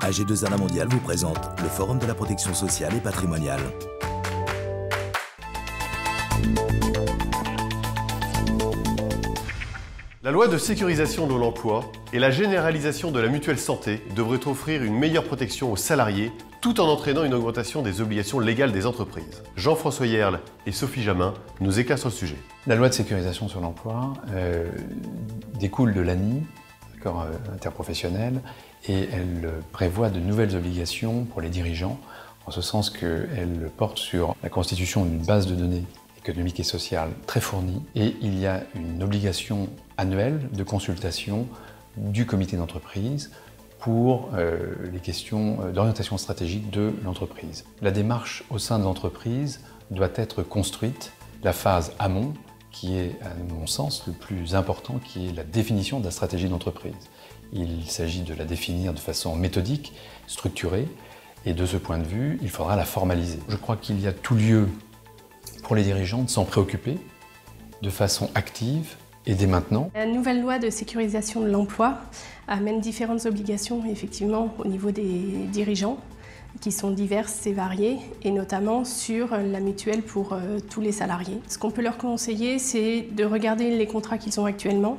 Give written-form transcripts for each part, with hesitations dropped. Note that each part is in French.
AG2R Mondial vous présente le Forum de la protection sociale et patrimoniale. La loi de sécurisation de l'emploi et la généralisation de la mutuelle santé devraient offrir une meilleure protection aux salariés tout en entraînant une augmentation des obligations légales des entreprises. Jean-François Yerle et Sophie Jamin nous éclairent sur le sujet. La loi de sécurisation sur l'emploi découle de l'ANI, l'accord interprofessionnel, et elle prévoit de nouvelles obligations pour les dirigeants, en ce sens qu'elle porte sur la constitution d'une base de données économique et sociale très fournie, et il y a une obligation annuelle de consultation du comité d'entreprise pour les questions d'orientation stratégique de l'entreprise. La démarche au sein de l'entreprise doit être construite, la phase amont, qui est, à mon sens, le plus important, qui est la définition de la stratégie d'entreprise. Il s'agit de la définir de façon méthodique, structurée, et de ce point de vue, il faudra la formaliser. Je crois qu'il y a tout lieu pour les dirigeants de s'en préoccuper de façon active et dès maintenant. La nouvelle loi de sécurisation de l'emploi amène différentes obligations effectivement au niveau des dirigeants qui sont diverses et variées, et notamment sur la mutuelle pour tous les salariés. Ce qu'on peut leur conseiller, c'est de regarder les contrats qu'ils ont actuellement.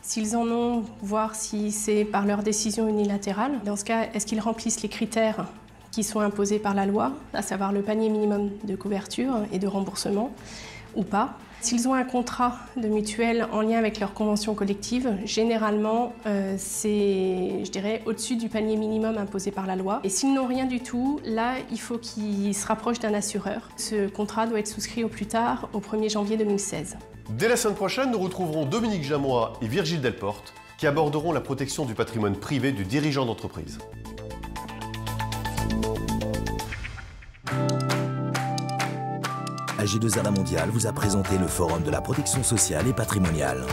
S'ils en ont, voir si c'est par leur décision unilatérale. Dans ce cas, est-ce qu'ils remplissent les critères qui sont imposés par la loi, à savoir le panier minimum de couverture et de remboursement, ou pas. S'ils ont un contrat de mutuelle en lien avec leur convention collective, généralement, c'est, je dirais, au-dessus du panier minimum imposé par la loi. Et s'ils n'ont rien du tout, là, il faut qu'ils se rapprochent d'un assureur. Ce contrat doit être souscrit au plus tard, au 1er janvier 2016. Dès la semaine prochaine, nous retrouverons Dominique Jamois et Virgile Delporte qui aborderont la protection du patrimoine privé du dirigeant d'entreprise. AG2R Mondial vous a présenté le Forum de la protection sociale et patrimoniale.